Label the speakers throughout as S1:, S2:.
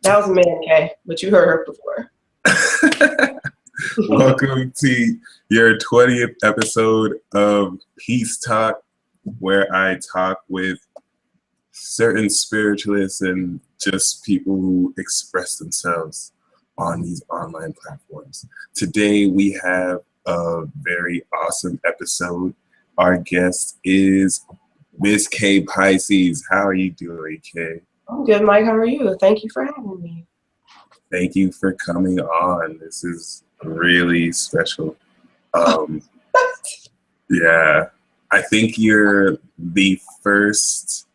S1: That was a man, Kay, but you heard her before.
S2: Welcome to your 20th episode of Peace Talk, where I talk with certain spiritualists and just people who express themselves on these online platforms. Today we have a very awesome episode. Our guest is Miss K Pisces. How are you doing, Kay?
S1: I'm good, Mike. How are you? Thank you for having me.
S2: Thank you for coming on. This is really special. Yeah, I think you're the first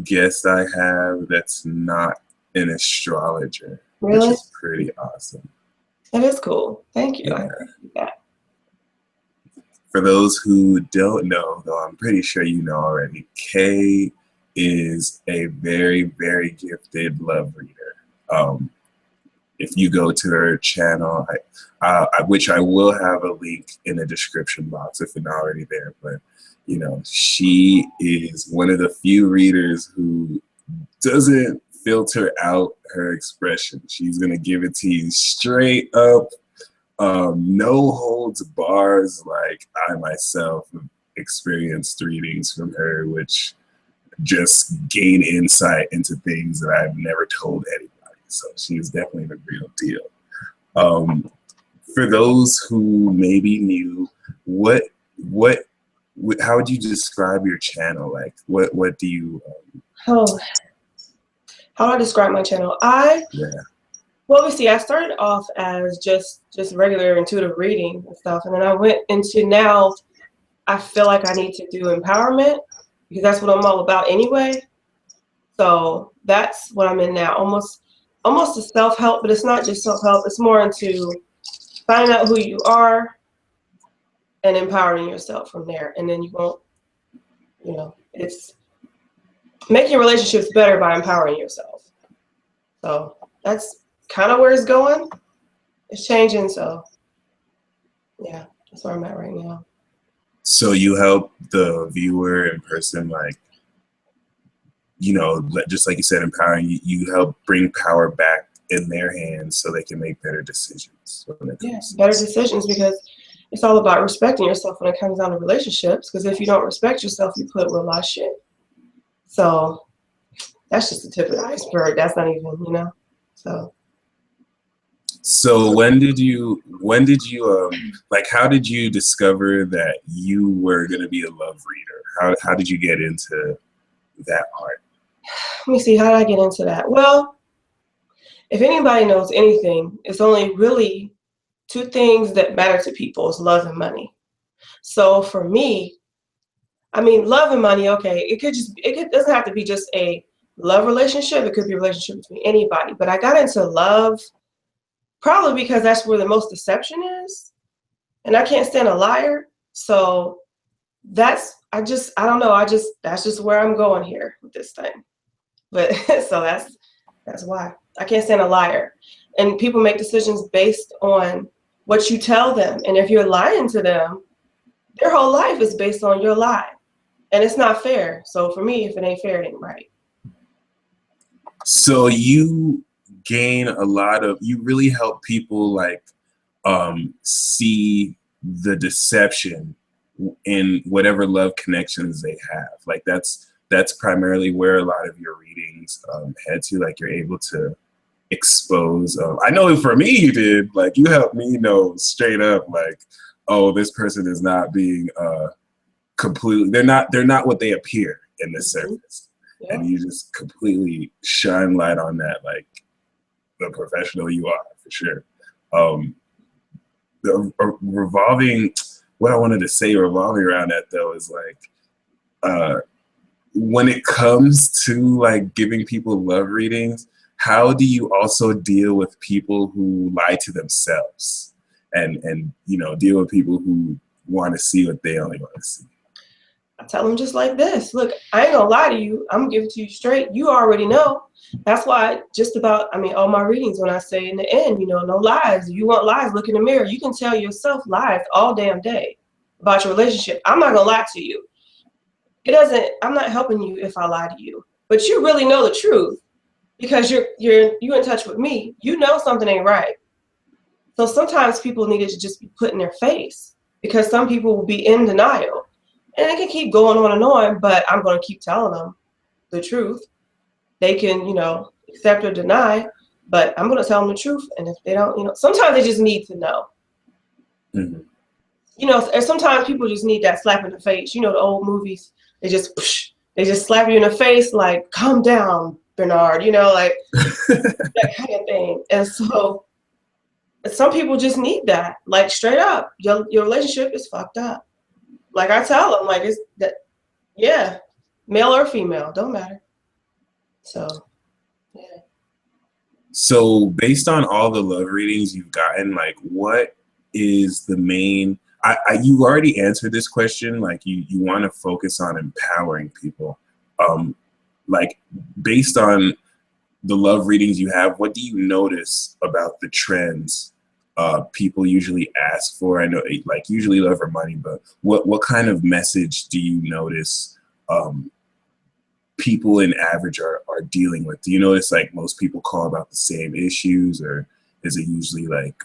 S2: guest I have that's not an astrologer,
S1: Really?
S2: which is pretty awesome.
S1: That is cool. Thank you.
S2: Yeah.
S1: I appreciate that.
S2: For those who don't know, though I'm pretty sure you know already, Kay is a very, very gifted love reader. If you go to her channel, which I will have a link in the description box if it's not already there, but you know, she is one of the few readers who doesn't filter out her expression. She's gonna give it to you straight up, no holds bars. Like I myself have experienced readings from her, which just gain insight into things that I've never told anybody. So she's definitely the real deal. For those who maybe new, how would you describe your channel? Like, what do you?
S1: Oh, how do I describe my channel?
S2: Yeah.
S1: Well, see, I started off as just regular intuitive reading and stuff, and then I went into now. I feel like I need to do empowerment because that's what I'm all about anyway. So that's what I'm in now. Almost a self-help, but it's not just self-help. It's more into finding out who you are and empowering yourself from there. And then you won't, it's making relationships better by empowering yourself. So that's kind of where it's going. It's changing. So yeah, that's where I'm at right now.
S2: So you help the viewer in person, like, you know, just like you said, empowering, you help bring power back in their hands so they can make better decisions.
S1: Yes, better decisions, because it's all about respecting yourself when it comes down to relationships, because if you don't respect yourself, you put up with a lot of shit. So that's just the tip of the iceberg. That's not even,
S2: So when did you like, how did you discover that you were going to be a love reader? How did you get into that part?
S1: Let me see, how did I get into that? Well, if anybody knows anything, it's only really two things that matter to people: is love and money. So for me, I mean, love and money, okay, it doesn't have to be just a love relationship. It could be a relationship between anybody. But I got into love probably because that's where the most deception is. And I can't stand a liar. So I don't know. That's just where I'm going here with this thing. But so that's why I can't stand a liar. And people make decisions based on what you tell them. And if you're lying to them, their whole life is based on your lie. And it's not fair. So for me, if it ain't fair, it ain't right.
S2: So you gain you really help people like see the deception in whatever love connections they have. Like that's primarily where a lot of your readings head to. Like you're able to expose. I know for me you did. Like you helped me know straight up. Like, oh, this person is not being completely. They're not what they appear in the surface. Yeah. And you just completely shine light on that, like the professional you are, for sure. What I wanted to say revolving around that though is like, when it comes to like giving people love readings, how do you also deal with people who lie to themselves and deal with people who want to see what they only want to see?
S1: I tell them just like this: look, I ain't gonna lie to you. I'm gonna give it to you straight. You already know. That's why all my readings, when I say in the end, no lies. If you want lies, look in the mirror. You can tell yourself lies all damn day about your relationship. I'm not gonna lie to you. I'm not helping you if I lie to you. But you really know the truth. because you in touch with me, you know something ain't right. So sometimes people needed to just be put in their face, because some people will be in denial, and it can keep going on and on, but I'm going to keep telling them the truth. They can, accept or deny, but I'm going to tell them the truth. And if they don't, sometimes they just need to know.
S2: Mm-hmm.
S1: And sometimes people just need that slap in the face. The old movies, they just slap you in the face, like, calm down, Bernard, like that kind of thing. And so some people just need that, like, straight up, your relationship is fucked up. Like, I tell them, like, it's that, yeah, male or female, don't matter. So, yeah.
S2: So based on all the love readings you've gotten, like, what is the main, you already answered this question, like, you want to focus on empowering people. Like, based on the love readings you have, what do you notice about the trends people usually ask for? I know, like, usually love or money, but what kind of message do you notice people in average are dealing with? Do you notice, like, most people call about the same issues, or is it usually like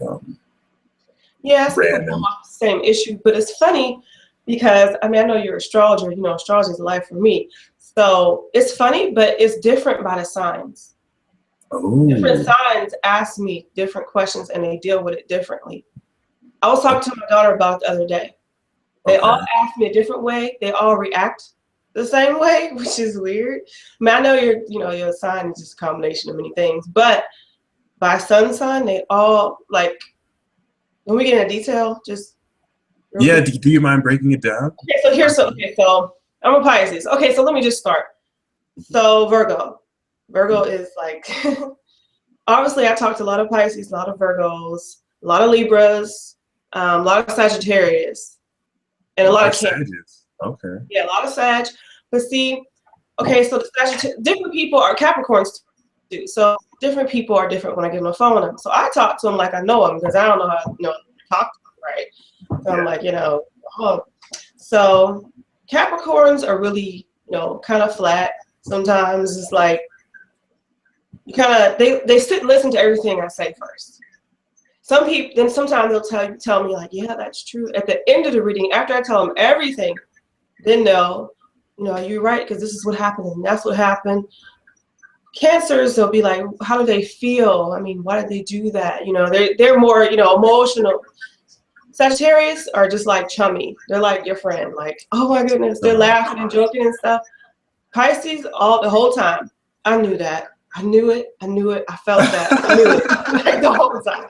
S1: yeah, it's
S2: random?
S1: the same issue? But it's funny because, I know you're an astrologer. Astrology is life for me. So it's funny, but it's different by the signs.
S2: Oh.
S1: Different signs ask me different questions, and they deal with it differently. I was talking to my daughter about it the other day. They all ask me a different way. They all react the same way, which is weird. I know your sign is just a combination of many things, but by sun sign, they all, like, when we get into detail, just
S2: yeah. Do you mind breaking it down?
S1: Okay, so I'm a Pisces. Okay, so let me just start. So Virgo is like, obviously I talked to a lot of Pisces, a lot of Virgos, a lot of Libras, a lot of Sagittarius, and a lot of
S2: Sagittarius. Okay.
S1: Yeah, a lot of Sag. But see, okay, so different people are Capricorns too. So different people are different when I give them a phone number. So I talk to them like I know them, because I don't know how to talk to them, right? So I'm like, So Capricorns are really, kind of flat. Sometimes it's like they sit and listen to everything I say first. Some people, then sometimes they'll tell me, like, yeah, that's true. At the end of the reading, after I tell them everything, then they'll, you're right, because this is what happened and that's what happened. Cancers, they'll be like, how do they feel? Why did they do that? They're more, emotional. Sagittarius are just like chummy. They're like your friend. Like, oh my goodness, they're laughing and joking and stuff. Pisces, the whole time, I knew that. I knew it. I knew it. I felt that. I knew it, like, the whole time.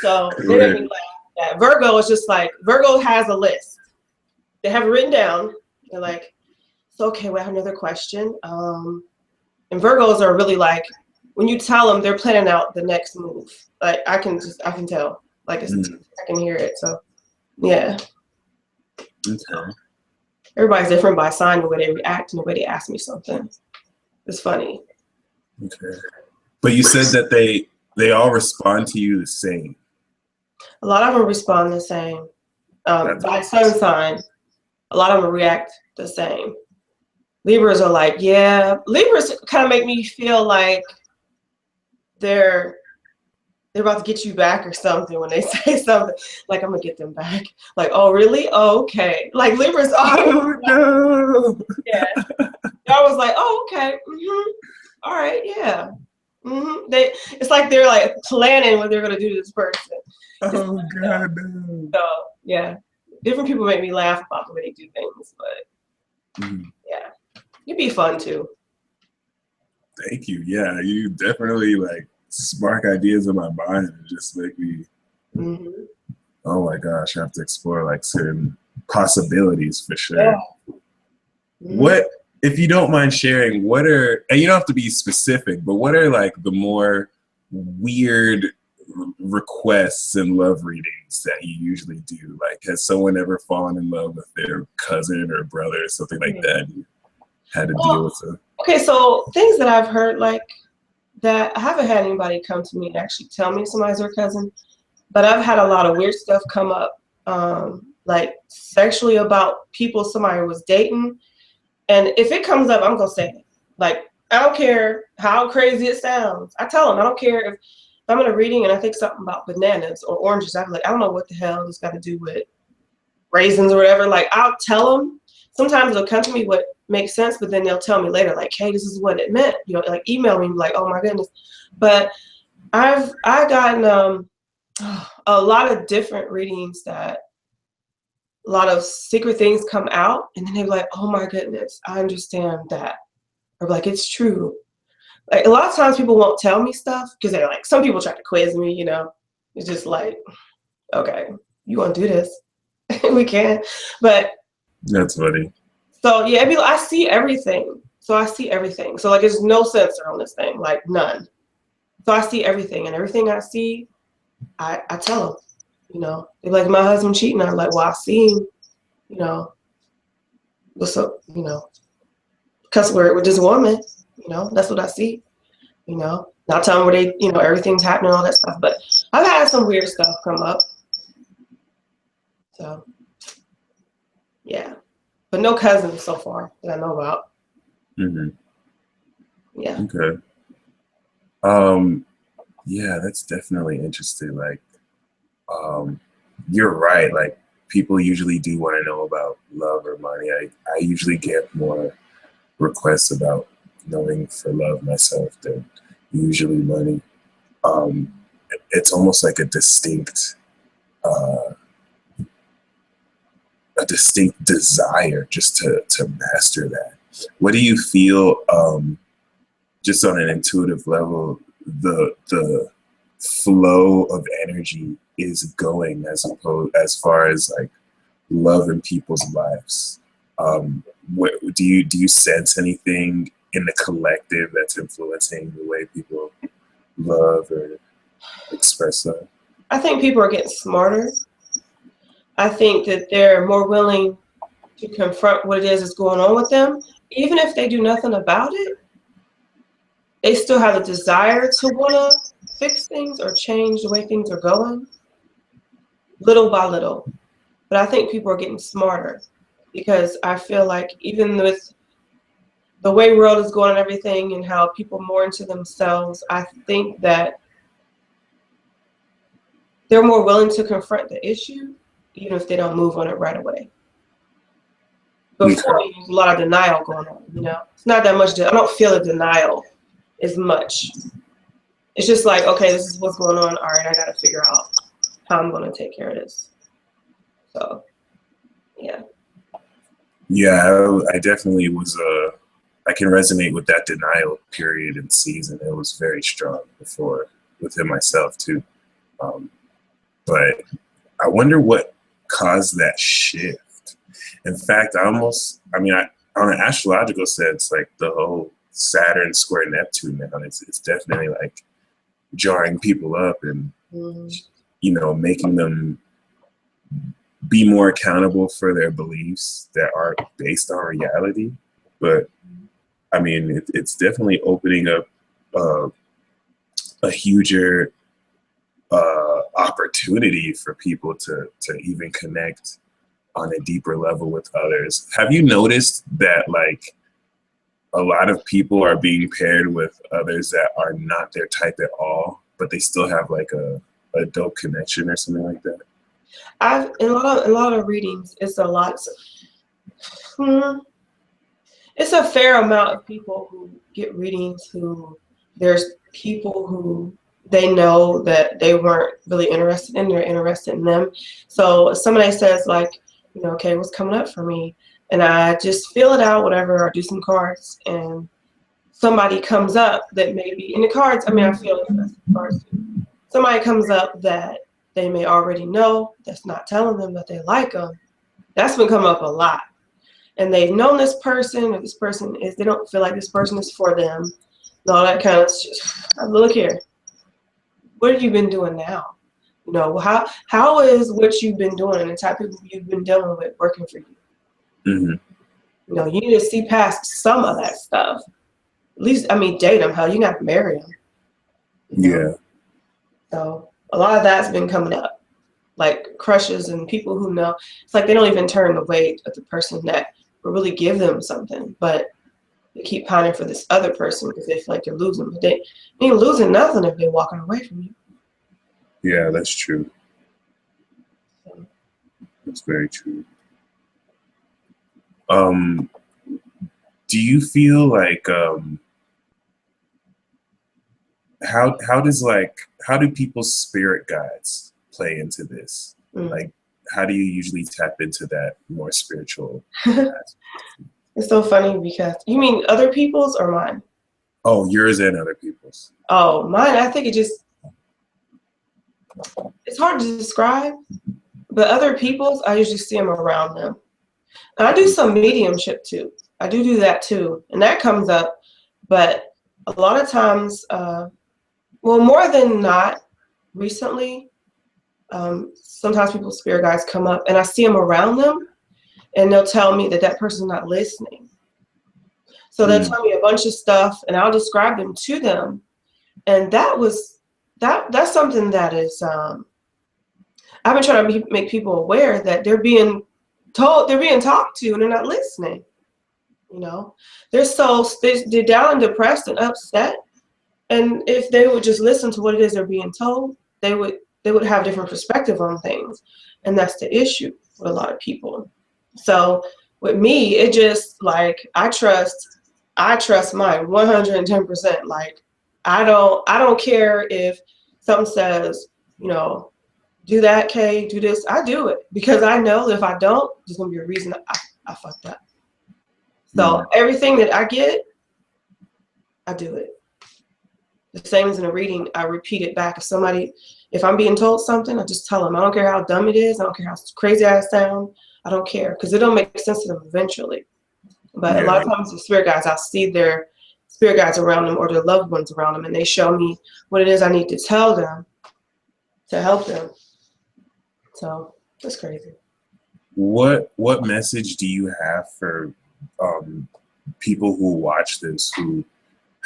S1: So they make me laugh at that. Virgo is just like, Virgo has a list. They have it written down. They're like, so okay, we have another question. And Virgos are really like, when you tell them, they're planning out the next move. Like, I can tell. Like, I can hear it. So, yeah.
S2: Okay.
S1: Everybody's different by sign, the way they react and the way they ask me something. It's funny.
S2: Okay. But you said that they all respond to you the same.
S1: A lot of them respond the same. By sun sign, a lot of them react the same. Libras are like, yeah. Libras kind of make me feel like they're about to get you back or something when they say something. Like, I'm gonna get them back. Like, oh really? Oh, okay. Like, Libras are.
S2: Oh no.
S1: Yeah. I was like, oh, okay. All right, yeah. It's like they're like planning what they're gonna do to this person.
S2: Oh God, no.
S1: So yeah, different people make me laugh about the way they do things, but yeah, it'd be fun too.
S2: Thank you. Yeah, you definitely, like, spark ideas in my mind and just make me. Oh my gosh, I have to explore, like, certain possibilities for sure.
S1: Yeah.
S2: What, if you don't mind sharing, and you don't have to be specific, but what are, like, the more weird requests and love readings that you usually do? Like, has someone ever fallen in love with their cousin or brother or something like that? You had to deal with it.
S1: Okay, so things that I've heard, like, that I haven't had anybody come to me and actually tell me somebody's their cousin, but I've had a lot of weird stuff come up, like sexually, about people somebody was dating. And if it comes up, I'm gonna say it. Like, I don't care how crazy it sounds. I tell them, I don't care if I'm in a reading and I think something about bananas or oranges. I'm like, I don't know what the hell this got to do with raisins or whatever. Like, I'll tell them. Sometimes they'll come to me what makes sense, but then they'll tell me later, like, hey, this is what it meant. You know, like email me like, oh my goodness. But I gotten a lot of different readings that a lot of secret things come out, and then they're like, oh my goodness, I understand that. Or like, it's true. Like, a lot of times people won't tell me stuff because they're like, some people try to quiz me, you know. It's just like, okay, you want to do this? We can. But
S2: That's funny.
S1: so yeah, I see everything. So I see everything. So like, there's no censor on this thing, like none. So I see everything, and everything I see, I tell them. You know, they're like, my husband cheating. I'm like, well, I see him. You know, what's up? You know, cuss word with this woman. You know, that's what I see. You know, not telling them where they, you know, everything's happening, all that stuff. But I've had some weird stuff come up. So yeah, but no cousins so far that I know about.
S2: Mm-hmm.
S1: Yeah.
S2: Okay. Yeah, that's definitely interesting. Like, you're right. Like, people usually do want to know about love or money. I usually get more requests about knowing for love myself than usually money. Um, it's almost like uh, a distinct desire just to master that. What do you feel, just on an intuitive level, the flow of energy is going as far as like love in people's lives? What, do you sense anything in the collective that's influencing the way people love or express love?
S1: I think people are getting smarter. I think that they're more willing to confront what it is that's going on with them. Even if they do nothing about it, they still have a desire to want to fix things or change the way things are going, little by little. But I think people are getting smarter because I feel like even with the way world is going and everything and how people more into themselves, I think that they're more willing to confront the issue, even if they don't move on it right away. Before,
S2: Okay.
S1: there's a lot of denial going on, you know? It's not that much, I don't feel a denial as much. It's just like, okay, this is what's going on. All right, I got to figure out how I'm going to take care of this. So, yeah.
S2: Yeah, I definitely was. I can resonate with that denial period and season. It was very strong before within myself too. Um, but I wonder what caused that shift. In fact, I mean, on an astrological sense, like the whole Saturn square Neptune now, it's definitely like jarring people up and, you know, making them be more accountable for their beliefs that aren't based on reality. But I mean, it's definitely opening up a huger opportunity for people to even connect on a deeper level with others. Have you noticed that like a lot of people are being paired with others that are not their type at all, but they still have like a dope connection or something like that?
S1: I've in a lot of readings, it's a lot. It's a fair amount of people who get readings who there's people who they know that they weren't really interested in, they're interested in them. So somebody says like, you know, okay, what's coming up for me? And I just fill it out, whatever, or do some cards, and somebody comes up that maybe in the cards, I mean, I feel like that's the cards too. Somebody comes up that they may already know that's not telling them that they like them. That's been coming up a lot. And they've known this person, or this person is, they don't feel like this person is for them, and all that kind of shit. Look here, what have you been doing now? You know, how is what you've been doing and the type of people you've been dealing with working for you?
S2: Mm-hmm.
S1: You know, you need to see past some of that stuff. At least, I mean, date them. Hell, you got to marry them. You know?
S2: Yeah.
S1: So a lot of that's been coming up, like crushes and people who know. It's like they don't even turn away at the person that will really give them something, but They keep pining for this other person because they feel like they're losing, but they ain't losing nothing if they're walking away from you.
S2: Yeah, that's true.
S1: So,
S2: That's very true. Um, do you feel like how do people's spirit guides play into this? Like, how do you usually tap into that more spiritual aspect?
S1: It's so funny because you mean other people's or mine?
S2: Oh, yours and other people's.
S1: Oh, mine, I think it's hard to describe, but other people's, I usually see them around them. And I do some mediumship too. I do that too. And that comes up, but a lot of times, well, more than not, recently, sometimes people's spirit guides come up and I see them around them and they'll tell me that that person's not listening. So they'll tell me a bunch of stuff and I'll describe them to them. And that's something that is, I've been trying to make people aware that they're being talked to and they're not listening. You know, they're down and depressed and upset. And if they would just listen to what it is they're being told, they would have a different perspective on things. And that's the issue with a lot of people. So with me, it just like I trust mine 110%. Like I don't care if something says, you know, do that, Kay, do this. I do it because I know that if I don't, there's gonna be a reason I fucked up. So everything that I get, I do it. The same as in a reading, I repeat it back. If I'm being told something, I just tell them. I don't care how dumb it is. I don't care how crazy I sound. I don't care because it don't make sense to them eventually. But a lot of times the spirit guides, I'll see their spirit guides around them or their loved ones around them, and they show me what it is I need to tell them to help them. So that's crazy.
S2: What message do you have for people who watch this who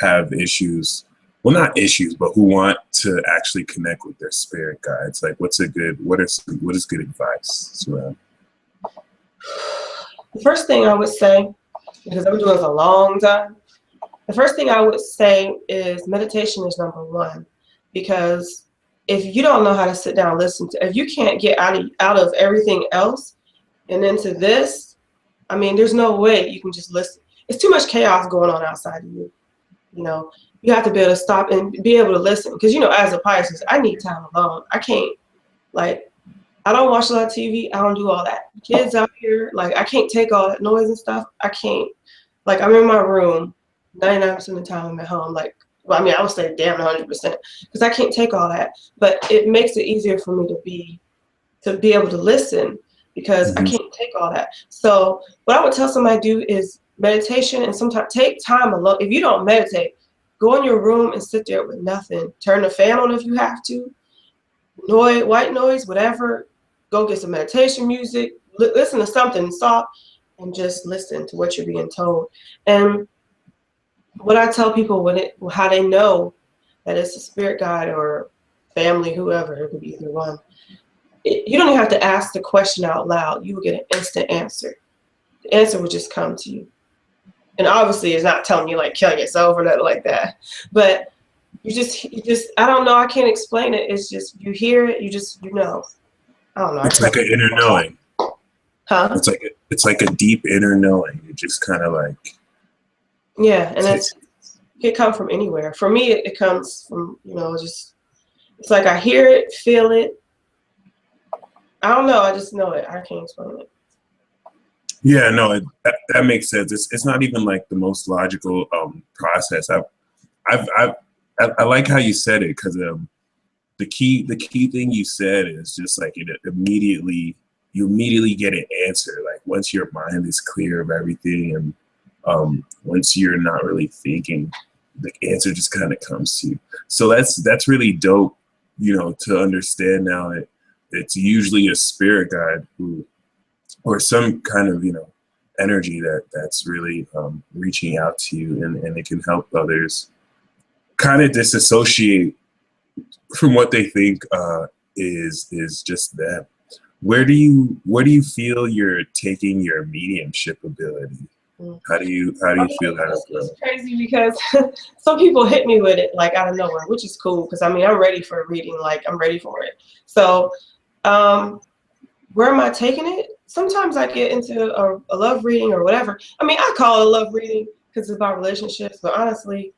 S2: have issues? Well, not issues, but who want to actually connect with their spirit guides. Like, what is good advice around?
S1: The first thing I would say, because I've been doing this a long time, the first thing I would say is meditation is number one. Because if you don't know how to sit down and listen to, if you can't get out of everything else and into this, I mean, there's no way you can just listen. It's too much chaos going on outside of you. You know, you have to be able to stop and be able to listen. Because, you know, as a Pisces, I need time alone. I can't, like, I don't watch a lot of TV. I don't do all that. Kids out here, like, I can't take all that noise and stuff. I can't. Like, I'm in my room 99% of the time I'm at home. Like, well, I mean, I would say damn 100% because I can't take all that. But it makes it easier for me to be able to listen because I can't take all that. So what I would tell somebody to do is meditation and sometimes take time alone. If you don't meditate, go in your room and sit there with nothing. Turn the fan on if you have to. Noise, white noise, whatever. Go get some meditation music. Listen to something soft and just listen to what you're being told. And what I tell people how they know that it's a spirit guide or family, whoever, it could be either one. You don't even have to ask the question out loud. You will get an instant answer. The answer will just come to you. And obviously it's not telling you like kill yourself or nothing like that. But you just I don't know, I can't explain it. It's just you hear it, you know. I don't know.
S2: It's like an inner knowing.
S1: Huh?
S2: It's like a deep inner knowing. It just kind of like.
S1: Yeah, and it can come from anywhere. For me, it comes from, you know, just it's like I hear it, feel it. I don't know. I just know it. I can't explain it.
S2: Yeah, no, that makes sense. It's not even like the most logical process. I like how you said it because the key thing you said is just like you immediately get an answer. Like once your mind is clear of everything and once you're not really thinking, the answer just kind of comes to you. So that's really dope, you know, to understand now that it's usually a spirit guide or some kind of, you know, energy that's really reaching out to you and it can help others kind of disassociate from what they think is just them. Where do you feel you're taking your mediumship ability?
S1: Mm.
S2: How do you feel that as well?
S1: It's crazy because some people hit me with it like out of nowhere, which is cool because I mean I'm ready for a reading, like I'm ready for it. So where am I taking it? Sometimes I get into a love reading or whatever. I mean, I call it a love reading because it's about relationships, but honestly,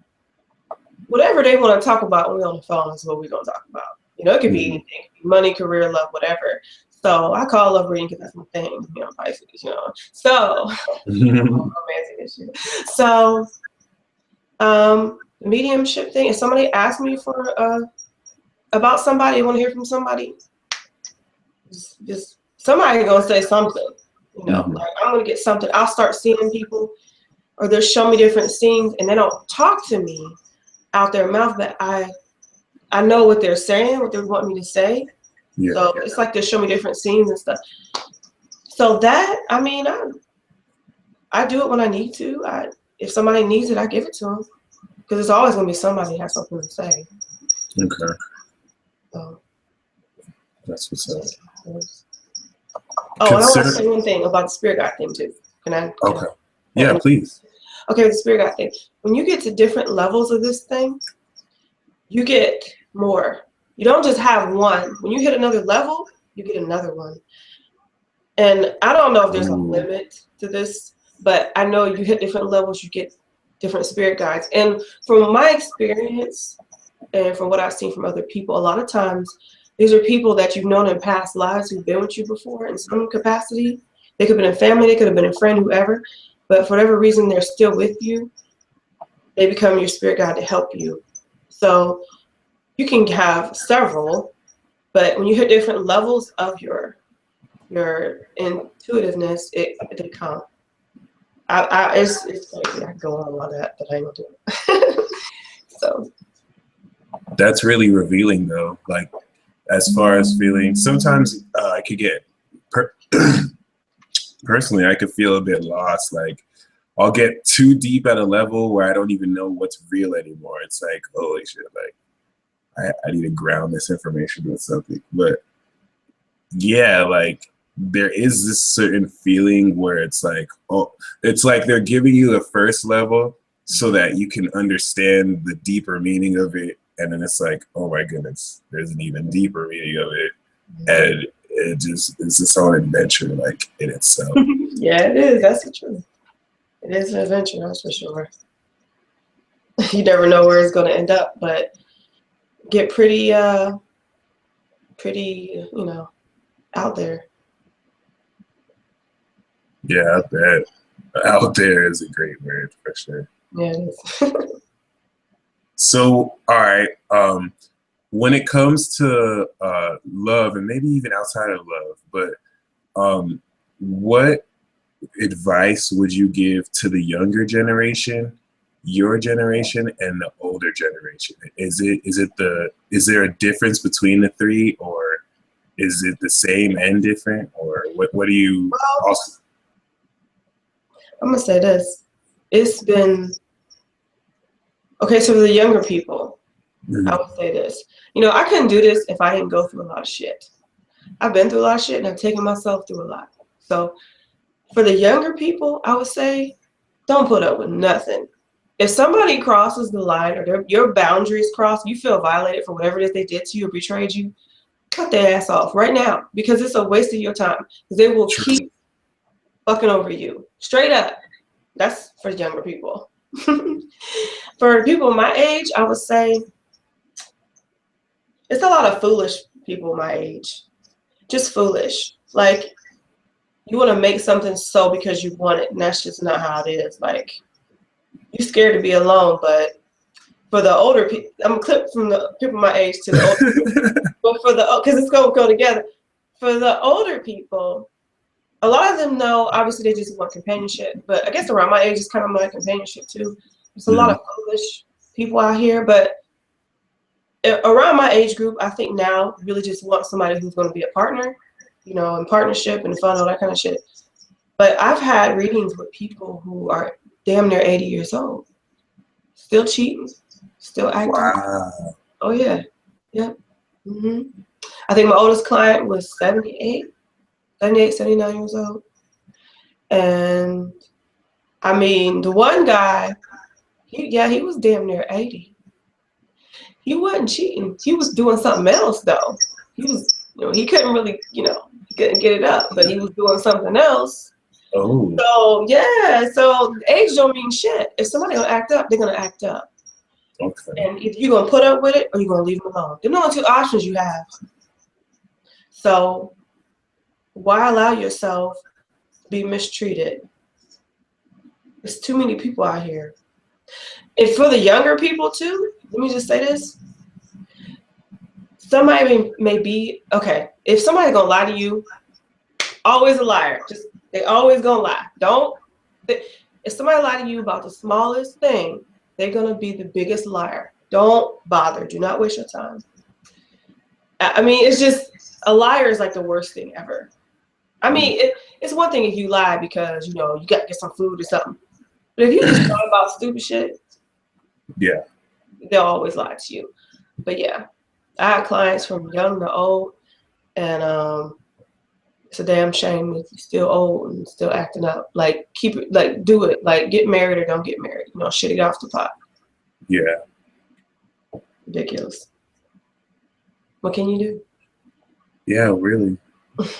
S1: whatever they want to talk about when we're on the phone is what we're going to talk about. You know, it could be anything, it could be money, career, love, whatever. So I call love reading because that's my thing, you know, Pisces, you know. So, romantic issue. So, the mediumship thing, if somebody asks me for, about somebody, want to hear from somebody, just somebody gonna say something, you know, like I'm gonna get something. I'll start seeing people, or they'll show me different scenes, and they don't talk to me out their mouth, but I know what they're saying, what they want me to say.
S2: Yeah.
S1: So it's like they show me different scenes and stuff. So that, I mean, I do it when I need to. If somebody needs it, I give it to them because there's always gonna be somebody that has something to say.
S2: Okay.
S1: So
S2: That's what's up.
S1: Oh, and I want to say one thing about the spirit guide thing too. Can I?
S2: Okay. Yeah, please.
S1: Okay, the spirit guide thing. When you get to different levels of this thing, you get more. You don't just have one. When you hit another level, you get another one. And I don't know if there's a limit to this, but I know you hit different levels, you get different spirit guides. And from my experience and from what I've seen from other people, a lot of times these are people that you've known in past lives who've been with you before in some capacity. They could have been a family, they could have been a friend, whoever, but for whatever reason, they're still with you. They become your spirit guide to help you. So you can have several, but when you hit different levels of your intuitiveness, they come. It's crazy. I can go on about that, but I ain't gonna do it. So
S2: that's really revealing, though. Like, as far as feeling, sometimes I could get personally, I could feel a bit lost. Like, I'll get too deep at a level where I don't even know what's real anymore. It's like, holy shit, like I need to ground this information with something. But yeah, like there is this certain feeling where it's like, oh, it's like they're giving you the first level so that you can understand the deeper meaning of it. And then it's like, oh my goodness, there's an even deeper meaning of it. And it's its own adventure, like in itself.
S1: Yeah, it is. That's the truth. It is an adventure, that's for sure. You never know where it's going to end up, but get pretty, you know, out there.
S2: Yeah, I bet. Out there is a great word for sure.
S1: Yeah, it is.
S2: So, all right. When it comes to love, and maybe even outside of love, but what advice would you give to the younger generation, your generation, and the older generation? Is there a difference between the three, or is it the same and different, or what do you also?
S1: I'm gonna say this. It's been okay. So for the younger people, I would say this. You know, I couldn't do this if I didn't go through a lot of shit. I've been through a lot of shit, and I've taken myself through a lot. So for the younger people, I would say, don't put up with nothing. If somebody crosses the line or your boundaries cross, you feel violated for whatever it is they did to you or betrayed you, cut their ass off right now because it's a waste of your time. Because they will keep fucking over you. Straight up. That's for younger people. For people my age, I would say it's a lot of foolish people my age. Just foolish. Like, you want to make something so because you want it, and that's just not how it is. Like, you're scared to be alone, but for the older people, I'm a clip from the people my age to the older people, but for the, because it's going to go together. For the older people, a lot of them know, obviously they just want companionship, but I guess around my age is kind of my companionship too. There's a lot of foolish people out here, but around my age group, I think now really just want somebody who's going to be a partner, you know, in partnership and fun, all that kind of shit. But I've had readings with people who are damn near 80 years old, still cheating, still acting.
S2: Wow.
S1: Oh yeah, yeah. I think my oldest client was 78, 79 years old, and I mean, the one guy, he was damn near 80. He wasn't cheating. He was doing something else though. He was, he couldn't really, he couldn't get it up, but he was doing something else.
S2: Oh,
S1: So yeah, so age don't mean shit. If somebody gonna act up, they're gonna act up.
S2: okay.
S1: And either you're gonna put up with it or you're gonna leave them alone. There are only two options you have. So why allow yourself to be mistreated? There's too many people out here. And for the younger people too, let me just say this. Somebody may be, okay, if somebody's gonna lie to you, always a liar. They always gonna lie. If somebody lie to you about the smallest thing, they're gonna be the biggest liar. Don't bother. Do not waste your time. I mean, it's just, a liar is like the worst thing ever. I mean, it's one thing if you lie because, you got to get some food or something. But if you just lie about stupid shit,
S2: Yeah.
S1: they'll always lie to you. But yeah, I have clients from young to old, and it's a damn shame if you're still old and still acting up. Like, keep it, like, do it. Like, get married or don't get married. Shit it off the pot.
S2: Yeah.
S1: Ridiculous. What can you do?
S2: Yeah, really.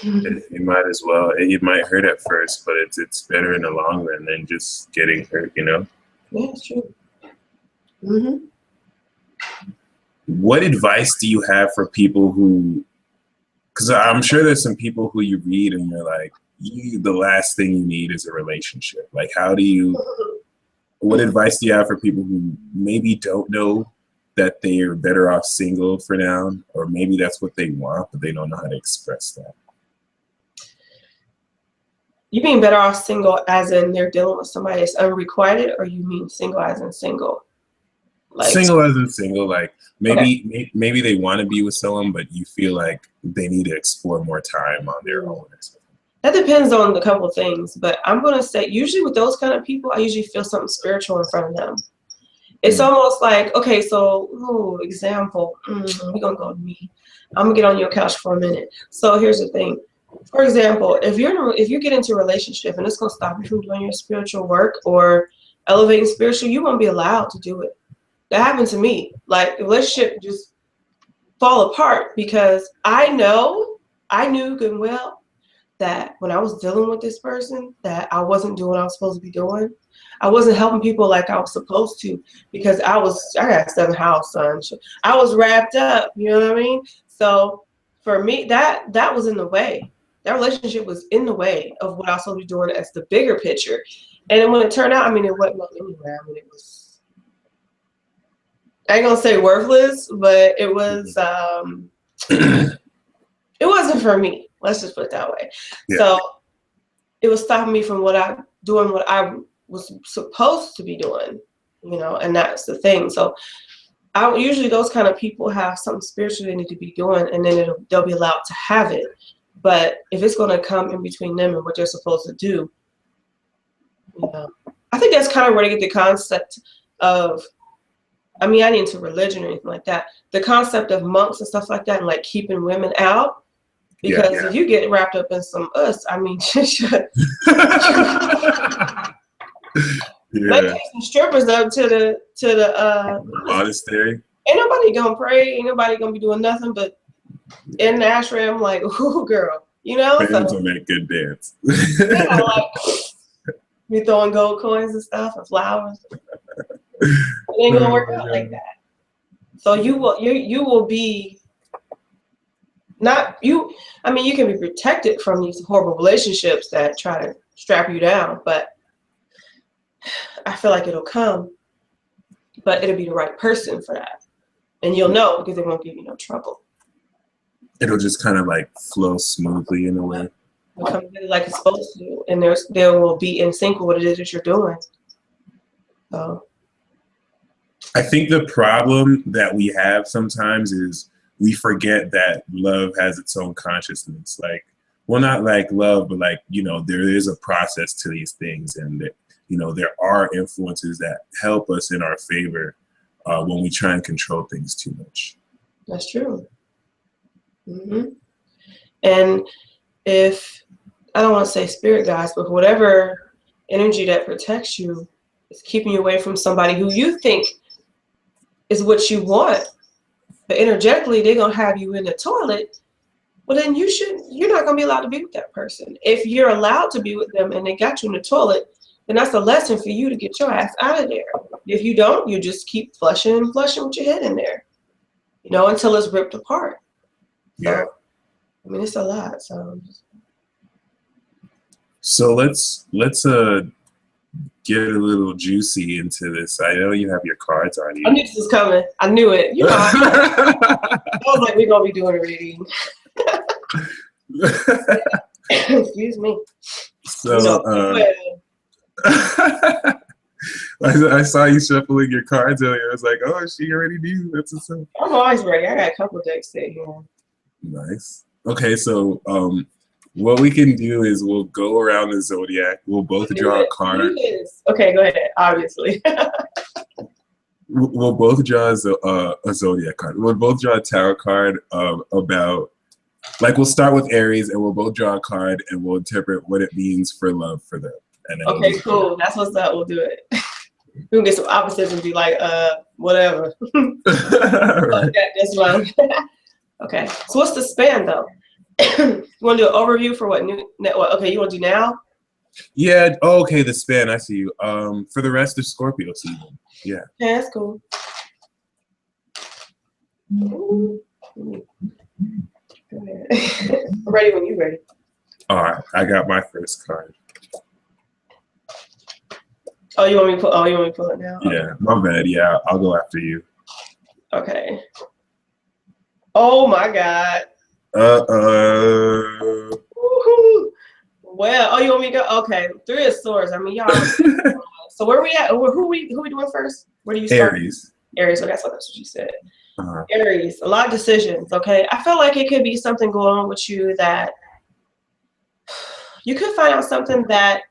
S2: You might as well. It might hurt at first, but it's better in the long run than just getting hurt,
S1: Yeah, it's true. Mm-hmm.
S2: What advice do you have for people who, because I'm sure there's some people who you read and you're like, the last thing you need is a relationship. Like, what advice do you have for people who maybe don't know that they're better off single for now, or maybe that's what they want, but they don't know how to express that?
S1: You mean better off single as in they're dealing with somebody that's unrequited, or you mean single as in single? Like,
S2: single as in single, like
S1: okay.
S2: maybe they want to be with someone, but you feel like they need to explore more time on their own.
S1: That depends on a couple of things, but I'm going to say usually with those kind of people, I usually feel something spiritual in front of them. It's almost like, okay, so, example, we're going to go to me. I'm going to get on your couch for a minute. So here's the thing. For example, if you get into a relationship and it's going to stop you from doing your spiritual work or elevating spiritual, you won't be allowed to do it. That happened to me. Like, the relationship just fall apart because I knew good and well that when I was dealing with this person that I wasn't doing what I was supposed to be doing. I wasn't helping people like I was supposed to because I got 7 house, son. I was wrapped up, you know what I mean? So for me, that was in the way. That relationship was in the way of what I was supposed to be doing as the bigger picture. And then when it turned out, I mean, it wasn't going anywhere. I mean, it was, I ain't gonna say worthless, but it was, it wasn't for me. Let's just put it that way.
S2: Yeah.
S1: So it was stopping me from what I was supposed to be doing, and that's the thing. So usually those kind of people have something spiritual they need to be doing, and then they'll be allowed to have it. But if it's going to come in between them and what they're supposed to do, I think that's kind of where they get the concept of, I mean, I ain't into religion or anything like that. The concept of monks and stuff like that, and like keeping women out. Because if you get wrapped up in some I mean, they take some strippers up to the
S2: monastery.
S1: Ain't nobody gonna pray. Ain't nobody gonna be doing nothing but in the ashram, like, ooh, girl,
S2: Fans will make good dance.
S1: Yeah, like be throwing gold coins and stuff and flowers. It ain't gonna work out like that. So you will be. Not you. I mean, you can be protected from these horrible relationships that try to strap you down, but I feel like it'll come, but it'll be the right person for that, and you'll know because it won't give you no trouble.
S2: It'll just kind of like flow smoothly in a way.
S1: It'll come like it's supposed to, and there will be in sync with what it is that you're doing. So,
S2: I think the problem that we have sometimes is we forget that love has its own consciousness. Like, well, not like love, but like, there is a process to these things, and that, there are influences that help us in our favor when we try and control things too much.
S1: That's true. And if, I don't want to say spirit guides, but whatever energy that protects you is keeping you away from somebody who you think is what you want, but energetically they're gonna have you in the toilet. Well, then you're not gonna be allowed to be with that person. If you're allowed to be with them and they got you in the toilet, then that's a lesson for you to get your ass out of there. If you don't, you just keep flushing and flushing with your head in there, until it's ripped apart.
S2: Yeah.
S1: So, I mean, it's a lot.
S2: So let's get a little juicy into this. I know you have your cards on you.
S1: I knew this was coming. I knew it. I was like, we're gonna be doing a reading. Excuse me.
S2: So I saw you shuffling your cards earlier. I was like, oh, she already knew. That's what's up.
S1: I'm always ready. I got a couple of decks sitting here.
S2: Nice. Okay, so what we can do is we'll go around the zodiac. We'll both draw a card.
S1: Okay, go ahead. Obviously.
S2: We'll both draw a zodiac card. We'll both draw a tarot card about, like, we'll start with Aries, and we'll both draw a card, and we'll interpret what it means for love for them. And then
S1: okay, cool. That's what's up. We'll do it. We'll get some opposites and be like, whatever.
S2: Right.
S1: That's fine. Okay. So what's the span though? You want to do an overview for what new? Okay, you want to do now?
S2: Yeah. Oh, okay. The span. I see you. For the rest of Scorpio season. Yeah.
S1: Yeah, that's cool. Go ahead. I'm ready when you're ready.
S2: All right. I got my first card.
S1: Oh, you want me to pull? Oh, you want me to pull it now?
S2: Yeah. My bad. Yeah. I'll go after you.
S1: Okay. Oh my God. Well, oh, you want me to go? Okay, 3 of Swords. I mean, y'all. So where we at? Who we doing first? Where do you start?
S2: Aries.
S1: Aries. So that's what you said. Aries. A lot of decisions. Okay, I feel like it could be something going on with you that you could find out something that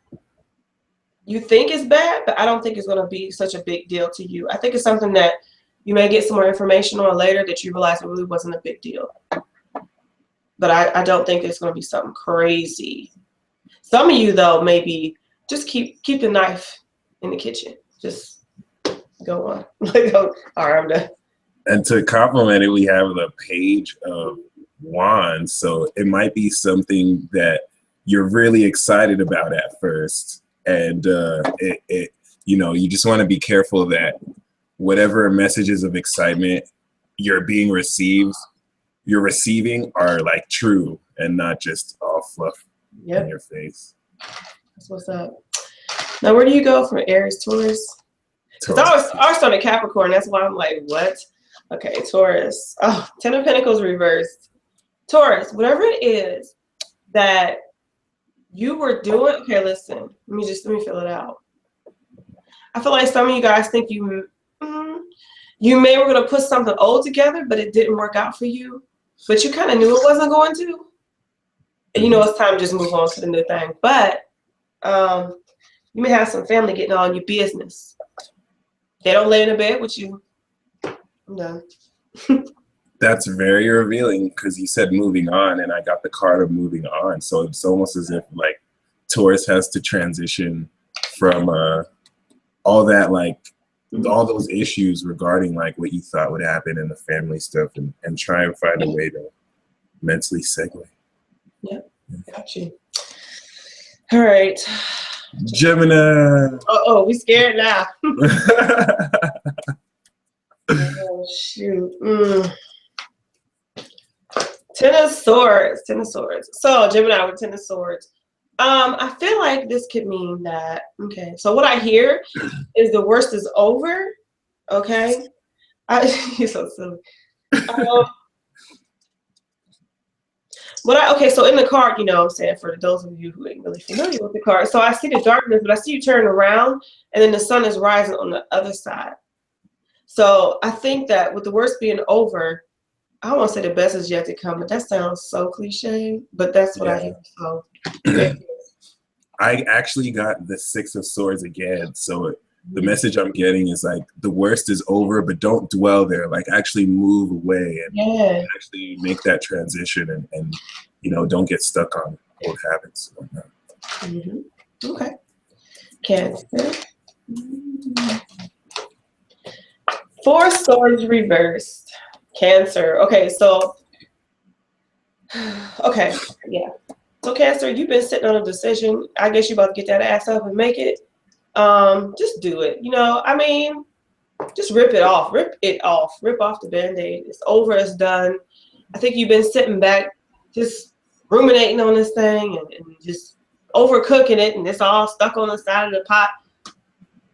S1: you think is bad, but I don't think it's going to be such a big deal to you. I think it's something that you may get some more information on later that you realize it really wasn't a big deal. But I don't think it's going to be something crazy. Some of you, though, maybe just keep the knife in the kitchen. Just go on. All right, I'm done.
S2: And to complement it, we have the Page of Wands. So it might be something that you're really excited about at first. And you just want to be careful that whatever messages of excitement you're receiving are like true and not just all fluff in your face.
S1: That's what's up. Now, where do you go from Aries, Taurus? Because I was on a Capricorn. That's why I'm like, what? Okay, Taurus. Oh, 10 of Pentacles reversed. Taurus, whatever it is that you were doing. Okay, listen. Let me fill it out. I feel like some of you guys think you may were going to put something old together, but it didn't work out for you. But you kind of knew it wasn't going to. And it's time to just move on to the new thing. But you may have some family getting on your business. They don't lay in the bed with you. I'm done.
S2: That's very revealing because you said moving on, and I got the card of moving on. So it's almost as if like Taurus has to transition from all that, like all those issues regarding like what you thought would happen in the family stuff, and try and find a way to mentally segue.
S1: Yep, got you. All right.
S2: Gemini.
S1: Oh, we scared now. Oh, shoot. 10 of Swords. 10 of Swords. So, Gemini with 10 of Swords. I feel like this could mean that, okay, so what I hear is the worst is over, okay? You're so silly. Okay, so in the card, I'm saying, for those of you who ain't really familiar with the card, so I see the darkness, but I see you turning around, and then the sun is rising on the other side. So I think that with the worst being over, I don't want to say the best is yet to come, but that sounds so cliche, but that's what I hear. So
S2: I actually got the 6 of Swords again. So the message I'm getting is like the worst is over, but don't dwell there. Like actually move away and actually make that transition and don't get stuck on old habits.
S1: Okay. Cancer. 4 swords reversed. Cancer. Okay, so okay, yeah. So Cancer, you've been sitting on a decision. I guess you're about to get that ass up and make it. Just do it. You know, I mean, just rip it off. Rip it off. Rip off the Band-Aid. It's over. It's done. I think you've been sitting back, just ruminating on this thing and just overcooking it, and it's all stuck on the side of the pot.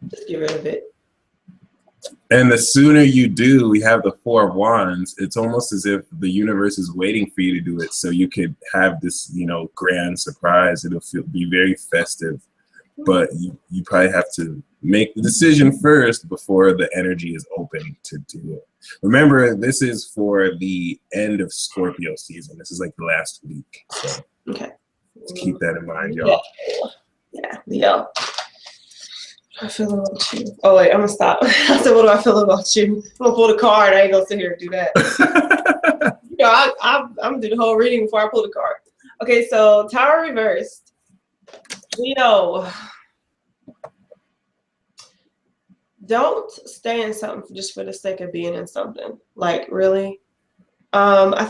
S1: Just get rid of it.
S2: And the sooner you do, we have the 4 of Wands. It's almost as if the universe is waiting for you to do it, so you could have this, you know, grand surprise. It'll be very festive, but you probably have to make the decision first before the energy is open to do it. Remember, this is for the end of Scorpio season. This is like the last week, so
S1: Okay.
S2: let's keep that in mind, y'all.
S1: Yeah, Leo. I feel about you. Oh wait, I'm gonna stop. I said, what do I feel about you? I'm gonna pull the card. I ain't gonna sit here and do that. You know, I'm gonna do the whole reading before I pull the card. Okay, so Tower reversed. Leo, don't stay in something just for the sake of being in something. Like, really. I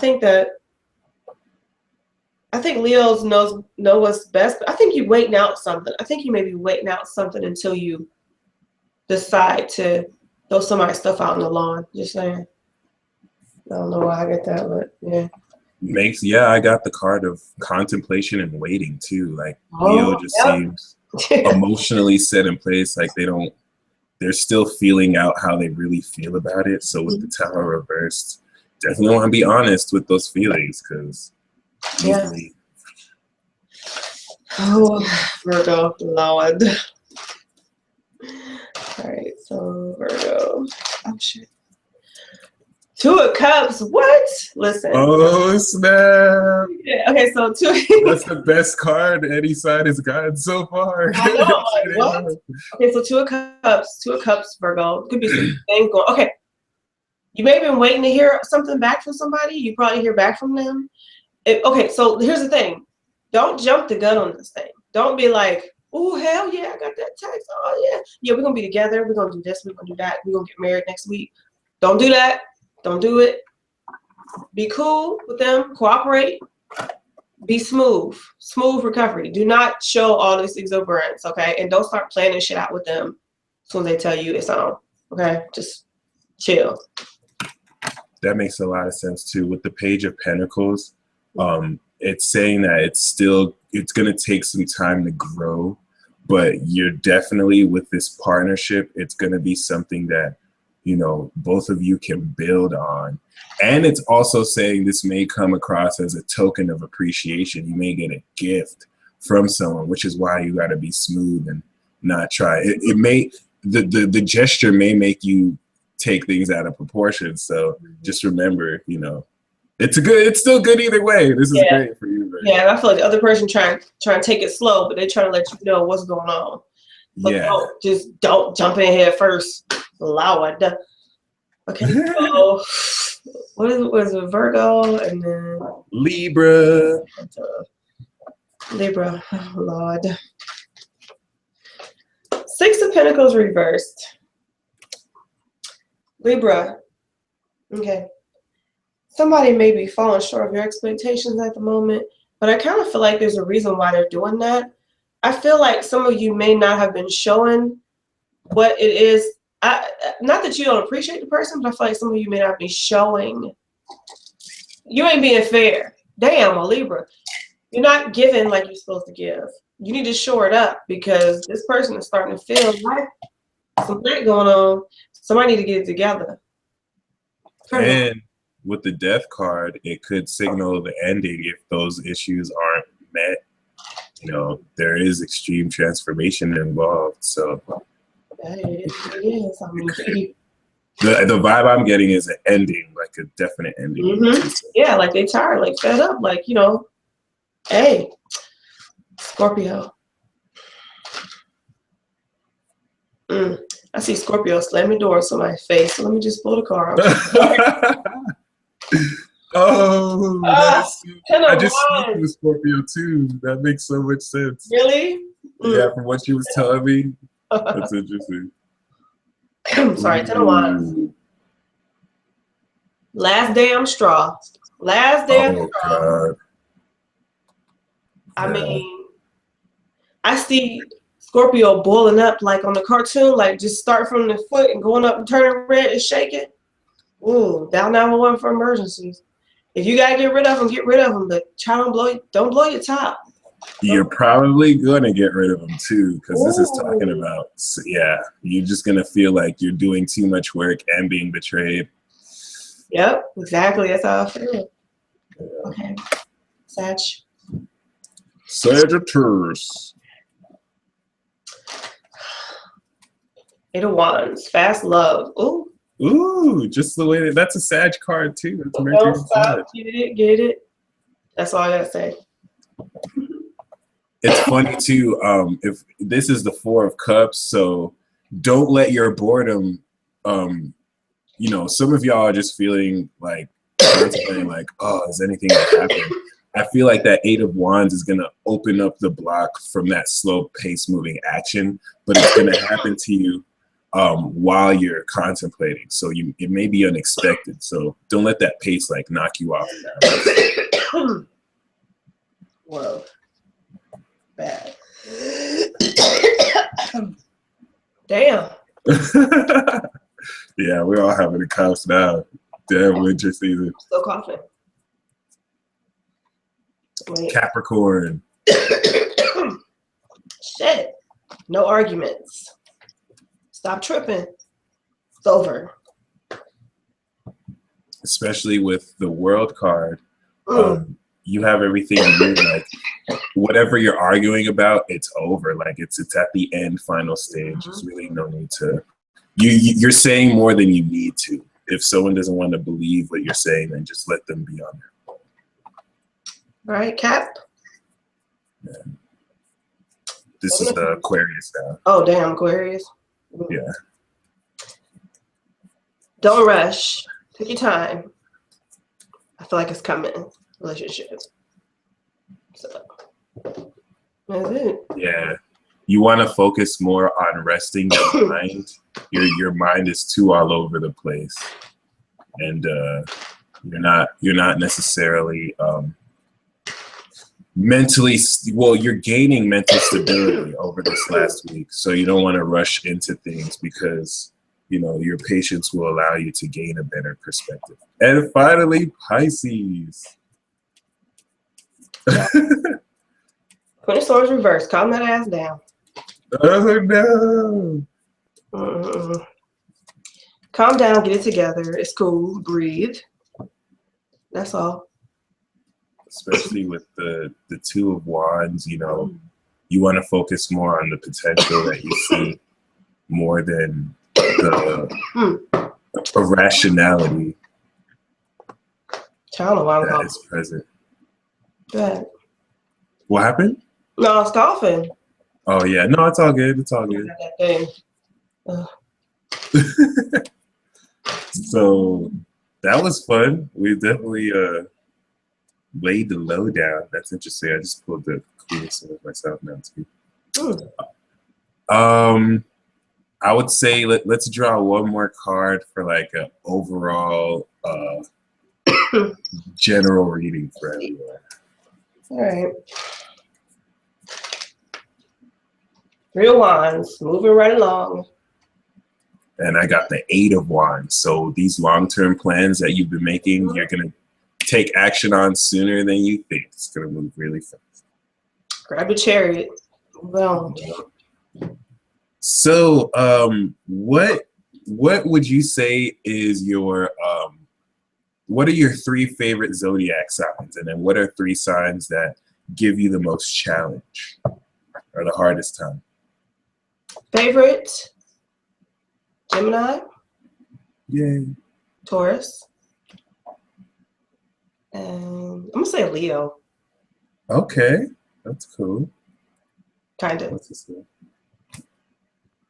S1: think Leos know what's best, but I think you're waiting out something. I think you may be waiting out something until you decide to throw somebody's stuff out on the lawn. Just saying. I don't know why I get that, but yeah.
S2: I got the card of contemplation and waiting too. Like Leo just seems emotionally set in place. Like they're still feeling out how they really feel about it. So with the Tower reversed, definitely want to be honest with those feelings, because easily.
S1: Oh, Virgo, Lord. All right, so Virgo. Oh shit. 2 of Cups. What? Listen.
S2: Oh snap!
S1: Yeah. Okay, so 2.
S2: That's the best card any side has gotten so far.
S1: I know. Like, what? Okay, so 2 of Cups. 2 of Cups, Virgo. Could be some things going. Okay. You may have been waiting to hear something back from somebody. You probably hear back from them. Okay, so here's the thing. Don't jump the gun on this thing. Don't be like, oh, hell yeah, I got that text. Oh, yeah. Yeah, we're going to be together. We're going to do this. We're going to do that. We're going to get married next week. Don't do that. Don't do it. Be cool with them. Cooperate. Be smooth. Smooth recovery. Do not show all this exuberance, okay? And don't start planning shit out with them as soon as they tell you it's on, okay? Just chill.
S2: That makes a lot of sense, too. With the Page of Pentacles, it's saying that it's going to take some time to grow, but you're definitely, with this partnership, it's going to be something that, you know, both of you can build on. And it's also saying this may come across as a token of appreciation. You may get a gift from someone, which is why you got to be smooth and not try. It may, the gesture may make you take things out of proportion. So just remember, you know, it's still good either way. This is great for you. Right?
S1: Yeah, and I feel like the other person trying to take it slow, but they're trying to let you know what's going on. So don't jump in here first. Lord. Okay, so what is it? Virgo and then
S2: Libra.
S1: Libra, oh, Lord. 6 of Pentacles reversed. Libra. Okay. Somebody may be falling short of your expectations at the moment, but I kind of feel like there's a reason why they're doing that. I feel like some of you may not have been showing what it is. Not that you don't appreciate the person, but I feel like some of you may not be showing. You ain't being fair. Damn, a Libra. You're not giving like you're supposed to give. You need to shore it up, because this person is starting to feel like something going on. Somebody need to get it together.
S2: And with the Death card, it could signal the ending if those issues aren't met. You know, there is extreme transformation involved. So
S1: it is. I mean,
S2: the vibe I'm getting is an ending, like a definite ending.
S1: Yeah, like they tired, like fed up, like, you know, hey, Scorpio. I see Scorpio slamming doors on my face. So let me just pull the card.
S2: I just spoke to Scorpio too. That makes so much sense.
S1: Really?
S2: Yeah, from what she was telling me, that's interesting.
S1: Sorry, Ten of Wands.
S2: Ooh.
S1: Last damn straw. Last damn
S2: Oh
S1: straw.
S2: God.
S1: I
S2: Yeah.
S1: mean, I see Scorpio boiling up like on the cartoon, like just start from the foot and going up and turning red and shaking. Ooh, dial 911 for emergencies. If you gotta get rid of them, get rid of them. But try don't blow your top.
S2: You're probably gonna get rid of them too, because this is talking
S1: Ooh.
S2: about, yeah, you're just gonna feel like you're doing too much work and being betrayed.
S1: Yep, exactly. That's how I feel. Okay, Sag.
S2: Sagittarius.
S1: Eight of Wands. Fast love. Ooh.
S2: Ooh, just the way that's a Sag card too. That's Mercury
S1: Don't
S2: and Sag.
S1: stop. Get it. Get it. That's all I gotta say.
S2: It's funny too. If this is the Four of Cups, so don't let your boredom. Some of y'all are just feeling like contemplating, like, oh, is anything gonna happen? I feel like that Eight of Wands is gonna open up the block from that slow pace moving action, but it's gonna happen to you while you're contemplating. So it may be unexpected. So don't let that pace like knock you off balance.
S1: Whoa. Bad. Damn.
S2: Yeah, we're all having a coughs now. Damn winter season.
S1: Still coughing. Wait.
S2: Capricorn.
S1: Shit. No arguments. Stop tripping. It's over.
S2: Especially with the World card. You have everything you need, like whatever you're arguing about, it's over. Like it's at the end, final stage. There's really no need to. You're saying more than you need to. If someone doesn't want to believe what you're saying, then just let them be on there.
S1: All right, Cap.
S2: Yeah. This is Aquarius now.
S1: Oh, damn, Aquarius.
S2: Yeah.
S1: Don't rush. Take your time. I feel like it's coming. Relationships. So that's it.
S2: Yeah. You want to focus more on resting your mind. Your mind is too all over the place, and you're not necessarily mentally. Well, you're gaining mental stability over this last week, so you don't want to rush into things because your patience will allow you to gain a better perspective. And finally, Pisces.
S1: Queen of Swords reverse. Calm that ass down.
S2: Oh no.
S1: Calm down, get it together. It's cool. Breathe. That's all.
S2: Especially with the Two of Wands, you want to focus more on the potential that you see more than the irrationality that is present.
S1: Go ahead.
S2: What happened?
S1: No, I was coughing.
S2: Oh yeah, no, it's all good. It's all good. So that was fun. We definitely laid the low down. That's interesting. I just pulled the coolest one of myself now too. I would say let's draw one more card for like an overall general reading for everyone.
S1: All right. Real Wands, moving right along.
S2: And I got the Eight of Wands. So these long-term plans that you've been making, you're going to take action on sooner than you think. It's going to move really fast.
S1: Grab your chariot. Move on.
S2: So what would you say is your what are your three favorite zodiac signs? And then what are three signs that give you the most challenge or the hardest time?
S1: Favorite? Gemini.
S2: Yay.
S1: Taurus. And I'm gonna say Leo.
S2: Okay, that's cool.
S1: Kind of.
S2: What's this one?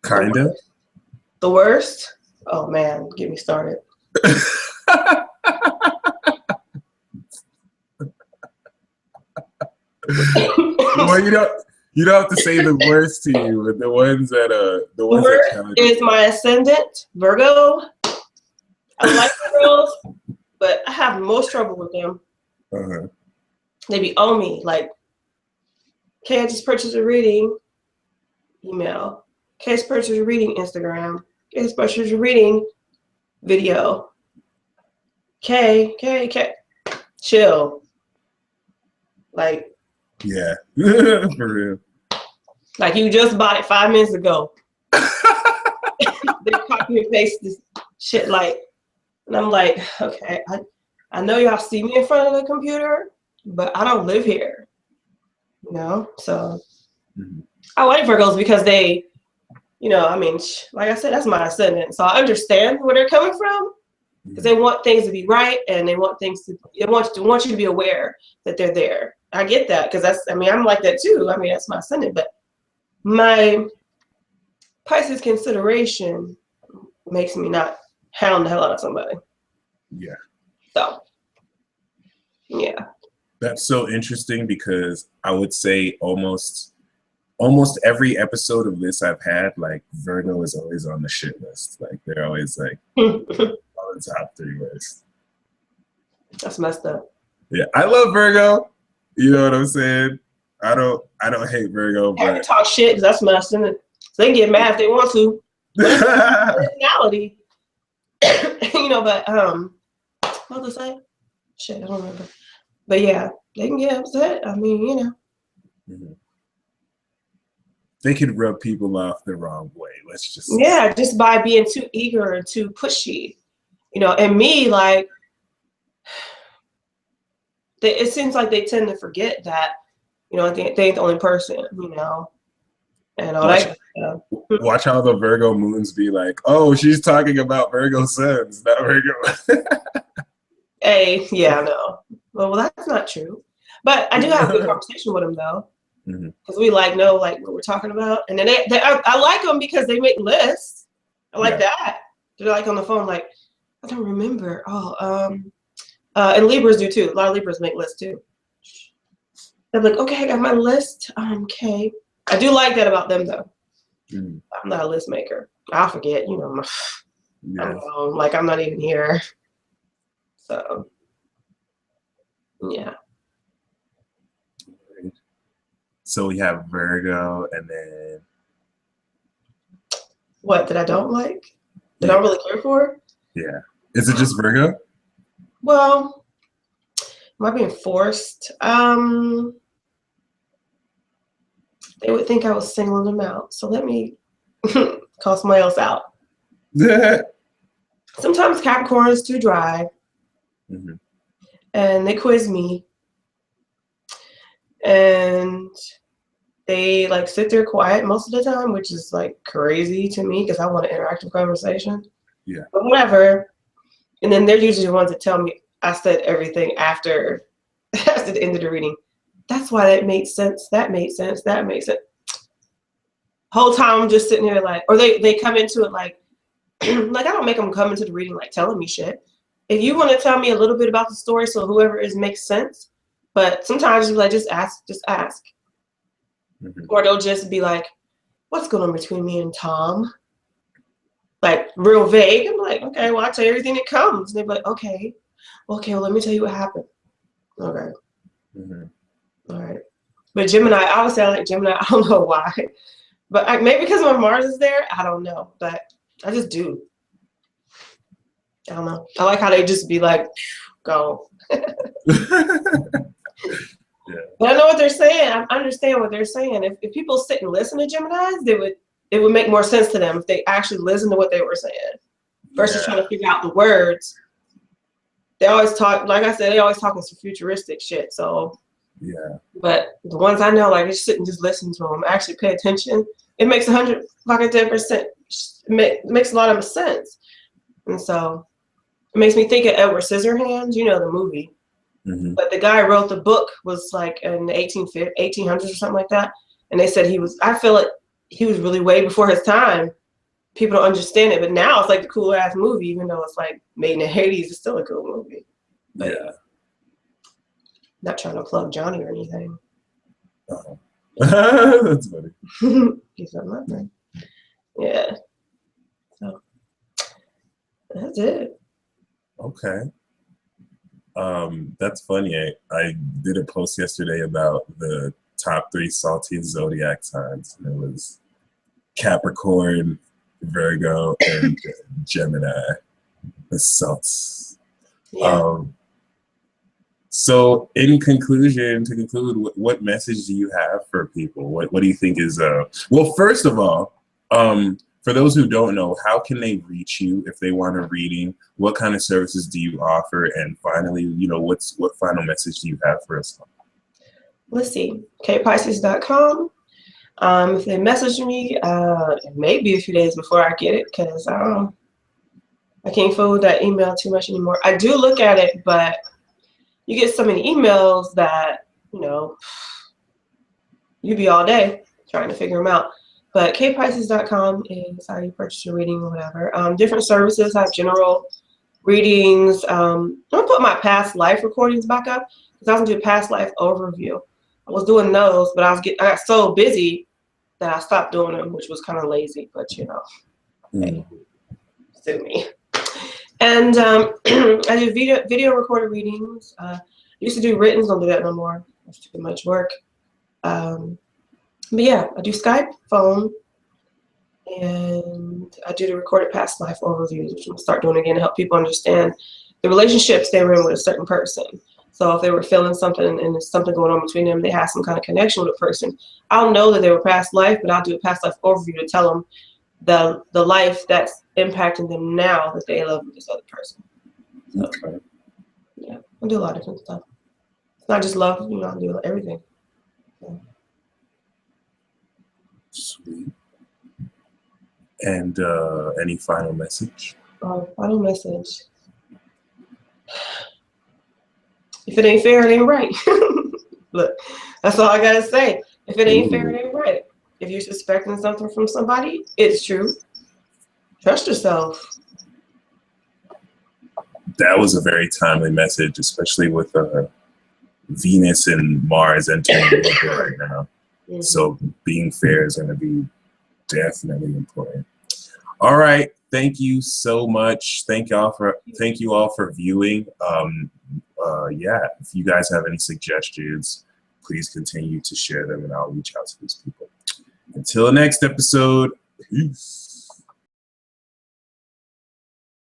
S2: Kind of.
S1: The worst? Oh man, get me started.
S2: Well, You don't have to say the worst to you, but the ones
S1: The
S2: that
S1: worst
S2: challenge
S1: is my ascendant, Virgo. I like Virgos, but I have most trouble with them.
S2: Uh-huh.
S1: They be on me, like, okay, I just purchased a reading, email. Okay, I just purchased a reading, Instagram. Okay, I just purchased a reading, video. Okay, chill. Like,
S2: Yeah, for real.
S1: like you just bought it 5 minutes ago. They copy and paste this shit, like, and I'm like, okay, I know y'all see me in front of the computer, but I don't live here, you know? So I like Virgos because they, you know, I mean, like I said, that's my ascendant. So I understand where they're coming from because they want things to be right and they want things to, they want you to be aware that they're there. I get that because that's, I mean, I'm like that too. I mean, that's my ascendant, but my Pisces consideration makes me not hound the hell out of somebody.
S2: Yeah.
S1: So, yeah.
S2: That's so interesting because I would say almost every episode of this I've had, like Virgo is always on the shit list. Like they're always like on the top 3 list.
S1: That's messed up.
S2: Yeah, I love Virgo. You know what I'm saying? I don't hate Virgo,
S1: I have to
S2: but
S1: talk shit because that's my ascendant. So they can get mad if they want to. Personality. You know, but what was I say? Shit, I don't remember. But yeah, they can get upset. I mean, you know.
S2: They could rub people off the wrong way. Let's just say.
S1: Yeah, just by being too eager and too pushy. You know, and me, like, it seems like they tend to forget that, you know, they ain't the only person, you know, and all that stuff.
S2: Watch how the Virgo moons be like, oh, she's talking about Virgo suns, not Virgo.
S1: Hey, yeah, I know. Well, that's not true. But I do have a good conversation with them, though. Because we, like, know, like, what we're talking about. And then I like them because they make lists. I like that. They're, like, on the phone, like, I don't remember. Oh, and Libras do, too. A lot of Libras make lists, too. They're like, okay, I got my list. Okay. I do like that about them, though. I'm not a list maker. I'll forget, you know. I'm not even here. So, yeah.
S2: So we have Virgo, and then
S1: what that I don't like? That I don't really care for?
S2: Yeah. Is it just Virgo?
S1: Well, am I being forced? They would think I was singling them out. So let me call somebody else out. Sometimes Capricorn is too dry. And they quiz me. And they like sit there quiet most of the time, which is like crazy to me because I want an interactive conversation.
S2: Yeah.
S1: But whatever. And then they're usually the ones that tell me I said everything after the end of the reading. That's why that made sense. That made sense. That made sense. Whole time I'm just sitting there like, or they come into it like, like I don't make them come into the reading like telling me shit. If you want to tell me a little bit about the story, so whoever is makes sense. But sometimes you like just ask. Or they'll just be like, what's going on between me and Tom? Like real vague. I'm like, okay, well I'll tell you everything that comes. And they're like, okay, well let me tell you what happened. Okay. All right. But Gemini, I would say I like Gemini. I don't know why. But maybe because my Mars is there. I don't know. But I just do. I don't know. I like how they just be like, go. But I know what they're saying. I understand what they're saying. If people sit and listen to Geminis, it would make more sense to them if they actually listen to what they were saying versus trying to figure out the words. They always talk, like I said, they always talking some futuristic shit. So but the ones I know, like, just sit and just listen to them, actually pay attention. It makes 110%. It makes a lot of sense. And so it makes me think of Edward Scissorhands, you know, the movie. But the guy who wrote the book was like in the 1800s or something like that. And they said I feel like he was really way before his time. People don't understand it. But now it's like the cool ass movie, even though it's like made in the 80s, it's still a cool movie. But not trying to plug Johnny or anything.
S2: That's funny.
S1: He's not my friend. Yeah. So that's it.
S2: Okay. That's funny. I did a post yesterday about the top 3 saltiest zodiac signs, and it was Capricorn, Virgo, and Gemini. The salts.
S1: Yeah.
S2: So, in conclusion, to conclude, what message do you have for people? What do you think is well? First of all, for those who don't know, how can they reach you if they want a reading? What kind of services do you offer? And finally, what final message do you have for us?
S1: Let's see. kpisces.com. If they message me, it may be a few days before I get it because I can't forward that email too much anymore. I do look at it, but you get so many emails that, you be all day trying to figure them out. But kpisces.com is how you purchase your reading or whatever. Different services have general readings. I'm going to put my past life recordings back up because I was going to do a past life overview. I was doing those, but I got so busy that I stopped doing them, which was kind of lazy, but hey, sue me. And I do video recorded readings. I used to do written, don't do that no more. That's too much work. But yeah, I do Skype, phone, and I do the recorded past life overviews, which I'm gonna start doing again to help people understand the relationships they were in with a certain person. So if they were feeling something and there's something going on between them, they have some kind of connection with a person. I'll know that they were past life, but I'll do a past life overview to tell them the life that's impacting them now that they love with this other person. So,
S2: Okay.
S1: yeah, I do a lot of different stuff. It's not just love, I do everything. So.
S2: Sweet. And any final message?
S1: Final message. If it ain't fair, it ain't right. Look, that's all I gotta say. If it ain't fair, it ain't right. If you're suspecting something from somebody, it's true. Trust yourself.
S2: That was a very timely message, especially with Venus and Mars entering Libra right now. Mm-hmm. So being fair is going to be definitely important. All right, thank you so much. Thank you all for viewing. Yeah, if you guys have any suggestions, please continue to share them, and I'll reach out to these people. Until next episode, peace.